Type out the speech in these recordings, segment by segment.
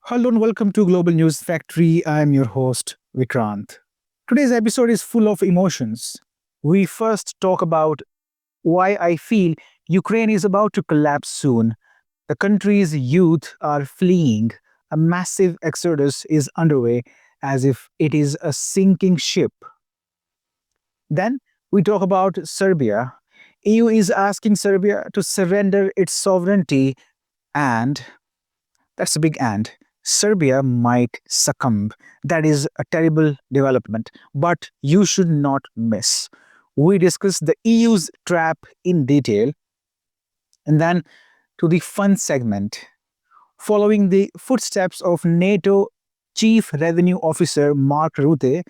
Hello and welcome to Global News Factory. I am your host, Vikrant. Today's episode is full of emotions. We first talk about why I feel Ukraine is about to collapse soon. The country's youth are fleeing. A massive exodus is underway as if it is a sinking ship. Then we talk about Serbia. EU is asking Serbia to surrender its sovereignty, and that's a big and. Serbia might succumb. That is a terrible development, but you should not miss. We discuss the EU's trap in detail, and then to the fun segment. Following the footsteps of NATO Chief Revenue Officer Mark Rutte,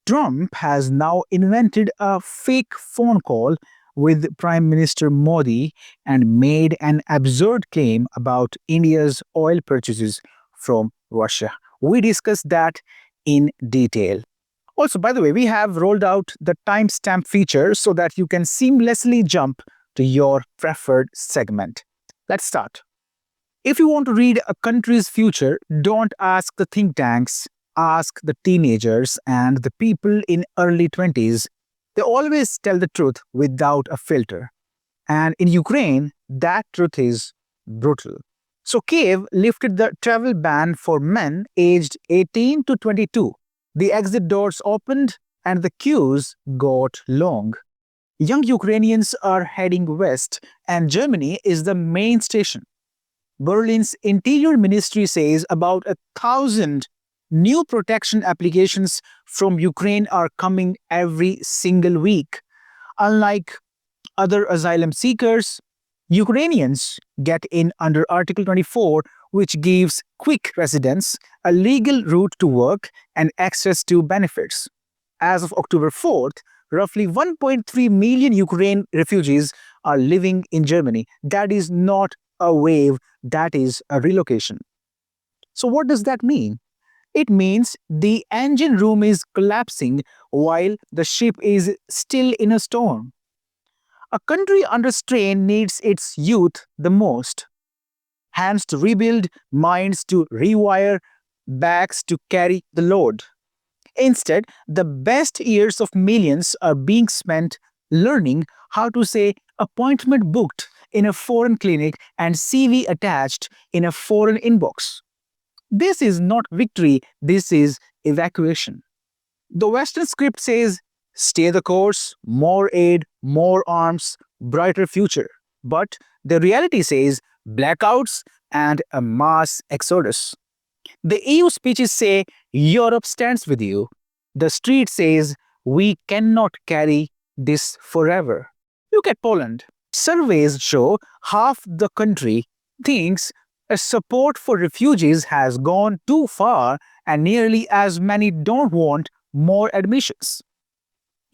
Trump has now invented a fake phone call with Prime Minister Modi and made an absurd claim about India's oil purchases from Russia. We discussed that in detail. Also, by the way, we have rolled out the timestamp feature so that you can seamlessly jump to your preferred segment. Let's start. If you want to read a country's future, don't ask the think tanks, ask the teenagers and the people in early 20s. They always tell the truth without a filter. And in Ukraine, that truth is brutal. So Kyiv lifted the travel ban for men aged 18 to 22. The exit doors opened and the queues got long. Young Ukrainians are heading west and Germany is the main station. Berlin's interior ministry says about 1,000 new protection applications from Ukraine are coming every single week. Unlike other asylum seekers, Ukrainians get in under Article 24, which gives quick residents a legal route to work and access to benefits. As of October 4th, roughly 1.3 million Ukrainian refugees are living in Germany. That is not a wave, that is a relocation. So, what does that mean? It means the engine room is collapsing while the ship is still in a storm. A country under strain needs its youth the most. Hands to rebuild, minds to rewire, backs to carry the load. Instead, the best years of millions are being spent learning how to say appointment booked in a foreign clinic and CV attached in a foreign inbox. This is not victory, this is evacuation. The Western script says, stay the course, more aid, more arms, brighter future. But the reality says blackouts and a mass exodus. The EU speeches say Europe stands with you. The street says we cannot carry this forever. Look at Poland. Surveys show half the country thinks a support for refugees has gone too far and nearly as many don't want more admissions.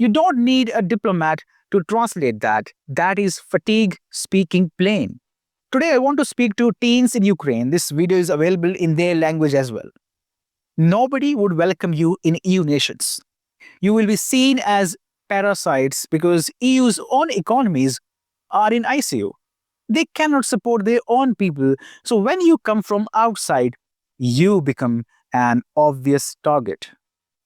You don't need a diplomat to translate that. That is fatigue speaking plain. Today, I want to speak to teens in Ukraine. This video is available in their language as well. Nobody would welcome you in EU nations. You will be seen as parasites because EU's own economies are in ICU. They cannot support their own people. So when you come from outside, you become an obvious target.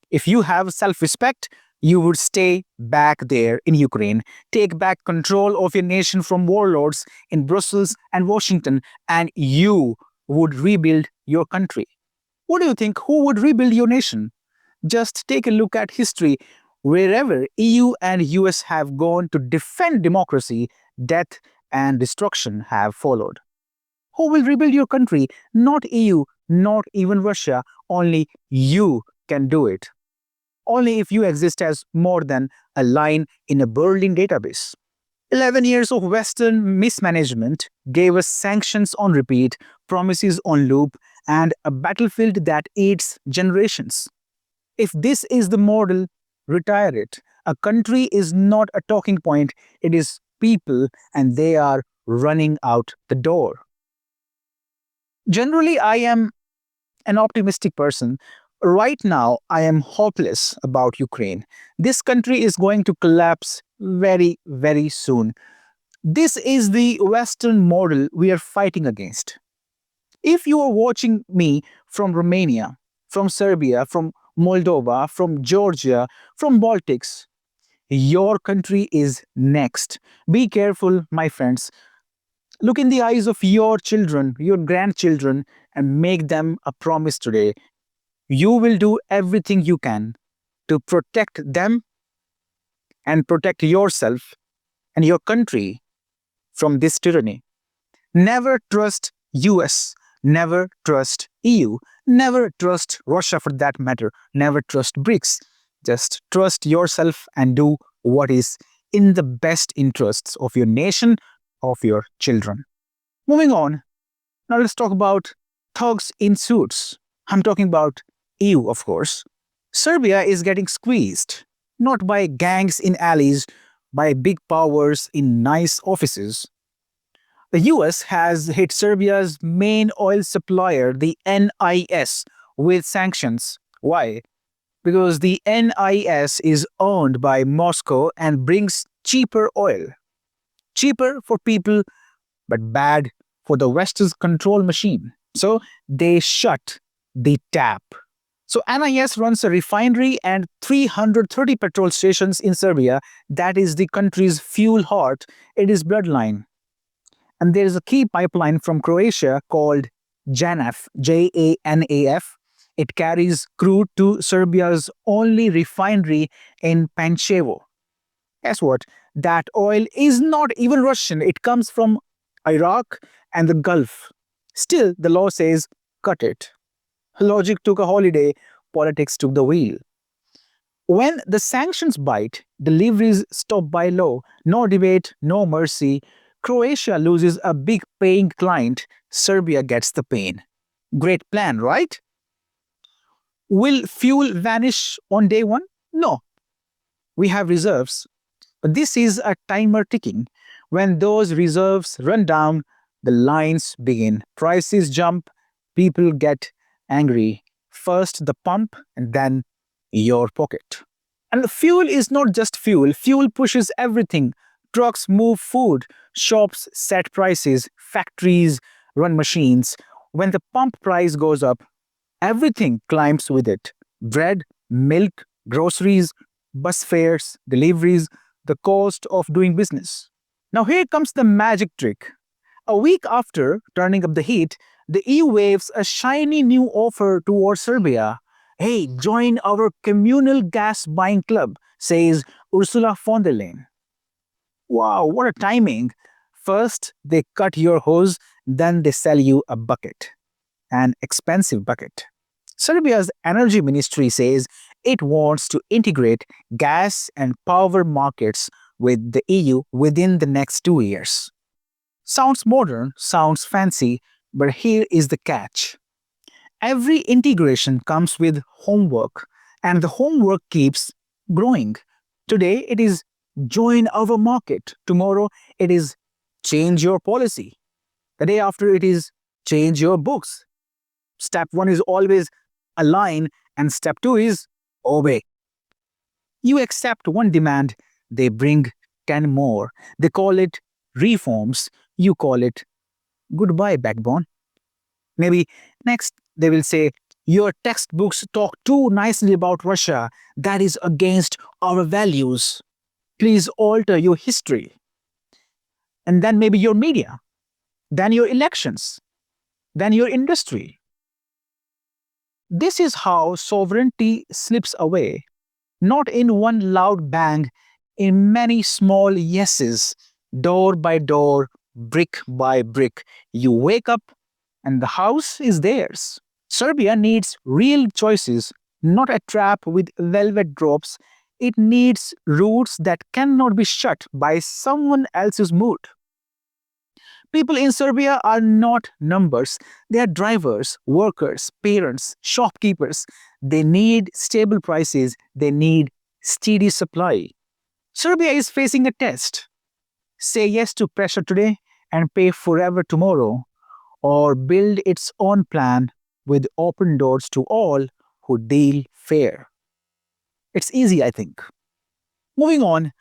If you have self-respect, you would stay back there in Ukraine, take back control of your nation from warlords in Brussels and Washington, and you would rebuild your country. What do you think? Who would rebuild your nation? Just take a look at history. Wherever EU and US have gone to defend democracy, death and destruction have followed. Who will rebuild your country? Not EU, not even Russia. Only you can do it. Only if you exist as more than a line in a Berlin database. 11 years of Western mismanagement gave us sanctions on repeat, promises on loop, and a battlefield that eats generations. If this is the model, retire it. A country is not a talking point, it is people, and they are running out the door. Generally, I am an optimistic person. Right now, I am hopeless about Ukraine. This country is going to collapse very, very soon. This is the Western model we are fighting against. If you are watching me from Romania, from Serbia, from Moldova, from Georgia, from Baltics, your country is next. Be careful, my friends. Look in the eyes of your children, your grandchildren, and make them a promise today. You will do everything you can to protect them and protect yourself and your country from this tyranny. Never trust US, never trust EU, never trust Russia for that matter, never trust BRICS. Just trust yourself and do what is in the best interests of your nation, of your children. Moving on, now let's talk about thugs in suits. I'm talking about EU, of course. Serbia is getting squeezed, not by gangs in alleys, by big powers in nice offices. The US has hit Serbia's main oil supplier, the NIS, with sanctions. Why? Because the NIS is owned by Moscow and brings cheaper oil. Cheaper for people, but bad for the West's control machine. So they shut the tap. So NIS runs a refinery and 330 petrol stations in Serbia. That is the country's fuel heart. It is bloodline. And there is a key pipeline from Croatia called JANAF, Janaf. It carries crude to Serbia's only refinery in Pančevo. Guess what? That oil is not even Russian. It comes from Iraq and the Gulf. Still, the law says, cut it. Logic took a holiday, politics took the wheel. When the sanctions bite, deliveries stop by law, no debate, no mercy. Croatia loses a big paying client, Serbia gets the pain. Great plan, right? Will fuel vanish on day one? No. We have reserves. But this is a timer ticking. When those reserves run down, the lines begin. Prices jump, people get angry. First the pump and then your pocket. And the fuel is not just fuel. Fuel pushes everything. Trucks move food, shops set prices, factories run machines. When the pump price goes up, everything climbs with it. Bread, milk, groceries, bus fares, deliveries, the cost of doing business. Now here comes the magic trick. A week after turning up the heat, the EU waves a shiny new offer towards Serbia. Hey, join our communal gas buying club, says Ursula von der Leyen. Wow, what a timing. First, they cut your hose, then they sell you a bucket. An expensive bucket. Serbia's energy ministry says it wants to integrate gas and power markets with the EU within the next 2 years. Sounds modern, sounds fancy, but here is the catch. Every integration comes with homework, and the homework keeps growing. Today it is join our market. Tomorrow it is change your policy. The day after it is change your books. Step 1 is always align, and step 2 is obey. You accept one demand, they bring 10 more. They call it reforms, you call it goodbye, backbone. Maybe next they will say, your textbooks talk too nicely about Russia. That is against our values. Please alter your history. And then maybe your media, then your elections, then your industry. This is how sovereignty slips away, not in one loud bang, in many small yeses, door by door, brick by brick. You wake up and the house is theirs. Serbia needs real choices, not a trap with velvet ropes. It needs roots that cannot be shut by someone else's mood. People in Serbia are not numbers. They are drivers, workers, parents, shopkeepers. They need stable prices. They need steady supply. Serbia is facing a test. Say yes to pressure today and pay forever tomorrow, or build its own plan with open doors to all who deal fair. It's easy, I think. Moving on,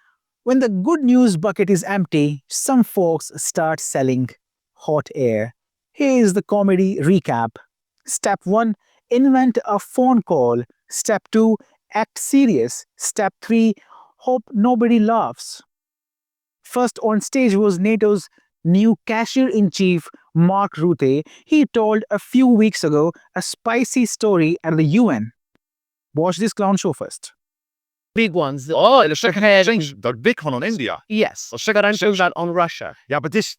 when the good news bucket is empty, some folks start selling hot air. Here is the comedy recap. Step 1, invent a phone call. Step 2, act serious. Step 3, hope nobody laughs. First on stage was NATO's new cashier-in-chief, Mark Rutte. He told a few weeks ago a spicy story at the UN. Watch this clown show first. Big ones. Oh, the second the big one on India. Yes. The second But I'm that on Russia. Yeah, but this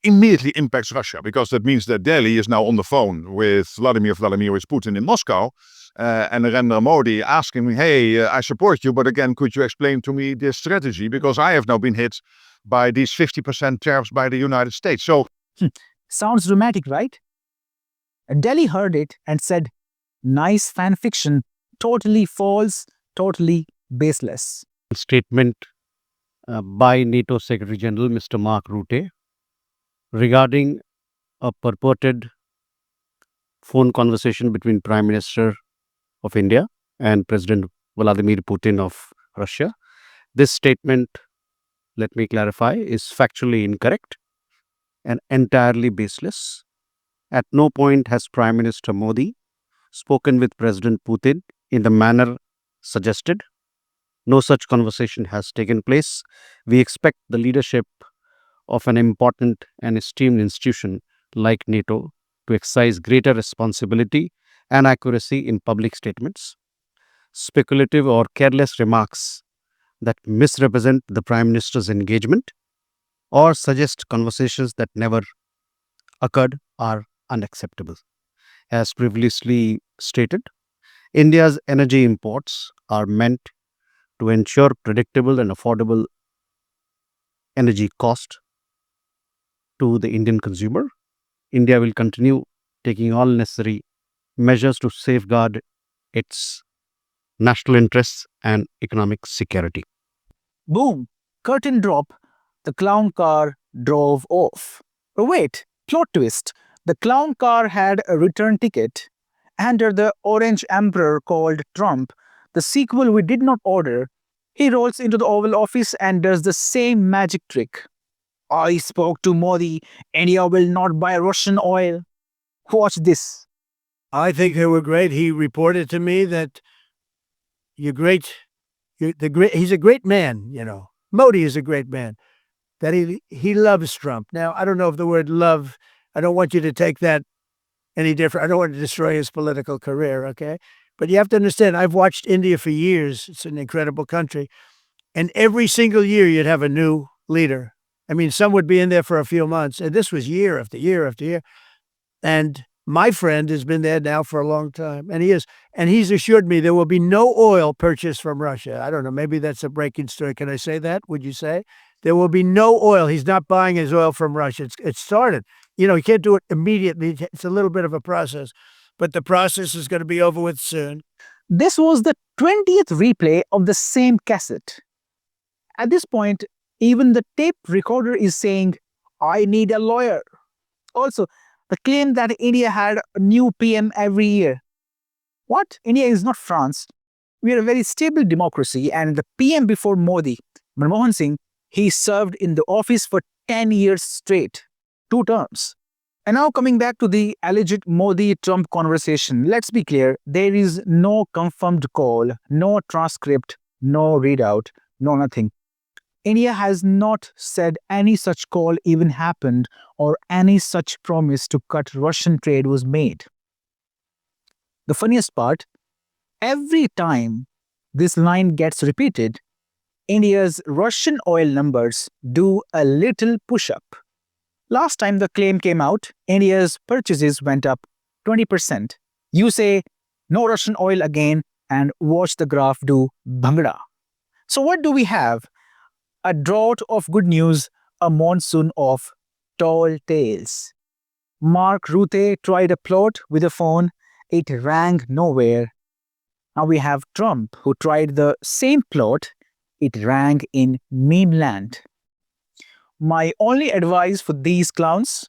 immediately impacts Russia because that means that Delhi is now on the phone with Vladimir Putin in Moscow and Narendra Modi asking me, hey, I support you, but again, could you explain to me this strategy? Because I have now been hit by these 50% tariffs by the United States. So Sounds dramatic, right? Delhi heard it and said, nice fan fiction, totally false, totally baseless. Statement by NATO Secretary General Mr. Mark Rutte regarding a purported phone conversation between Prime Minister of India and President Vladimir Putin of Russia. This statement, let me clarify, is factually incorrect and entirely baseless. At no point has Prime Minister Modi spoken with President Putin in the manner suggested. No such conversation has taken place. We expect the leadership of an important and esteemed institution like NATO to exercise greater responsibility and accuracy in public statements. Speculative or careless remarks that misrepresent the Prime Minister's engagement or suggest conversations that never occurred are unacceptable. As previously stated, India's energy imports are meant to ensure predictable and affordable energy cost to the Indian consumer. India will continue taking all necessary measures to safeguard its national interests and economic security. Boom, curtain drop, the clown car drove off. But wait, plot twist. The clown car had a return ticket. Under the orange emperor called Trump, the sequel we did not order, he rolls into the Oval Office and does the same magic trick. I spoke to Modi. India will not buy Russian oil. Watch this. I think they were great. He reported to me that he's a great man, you know. Modi is a great man. That he loves Trump. Now, I don't know if the word love, I don't want you to take that any different. I don't want to destroy his political career, okay? But you have to understand, I've watched India for years. It's an incredible country. And every single year you'd have a new leader. I mean, some would be in there for a few months. And this was year after year after year. And my friend has been there now for a long time. And he's assured me there will be no oil purchased from Russia. I don't know, maybe that's a breaking story. Can I say that? Would you say? There will be no oil. He's not buying his oil from Russia. It started. You know, you can't do it immediately. It's a little bit of a process. But the process is going to be over with soon. This was the 20th replay of the same cassette. At this point, even the tape recorder is saying, I need a lawyer. Also, the claim that India had a new PM every year. What? India is not France. We are a very stable democracy, and the PM before Modi, Manmohan Singh, he served in the office for 10 years straight, 2 terms. And now coming back to the alleged Modi-Trump conversation, let's be clear, there is no confirmed call, no transcript, no readout, no nothing. India has not said any such call even happened or any such promise to cut Russian trade was made. The funniest part, every time this line gets repeated, India's Russian oil numbers do a little push-up. Last time the claim came out, India's purchases went up 20%. You say, no Russian oil again, and watch the graph do bhangra. So what do we have? A drought of good news, a monsoon of tall tales. Mark Rutte tried a plot with a phone, it rang nowhere. Now we have Trump, who tried the same plot, it rang in meme land. My only advice for these clowns,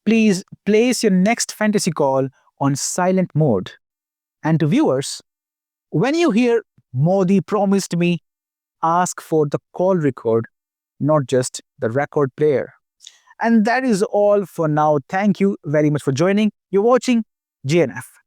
please place your next fantasy call on silent mode. And to viewers, when you hear Modi promised me, ask for the call record, not just the record player. And that is all for now. Thank you very much for joining. You're watching GNF.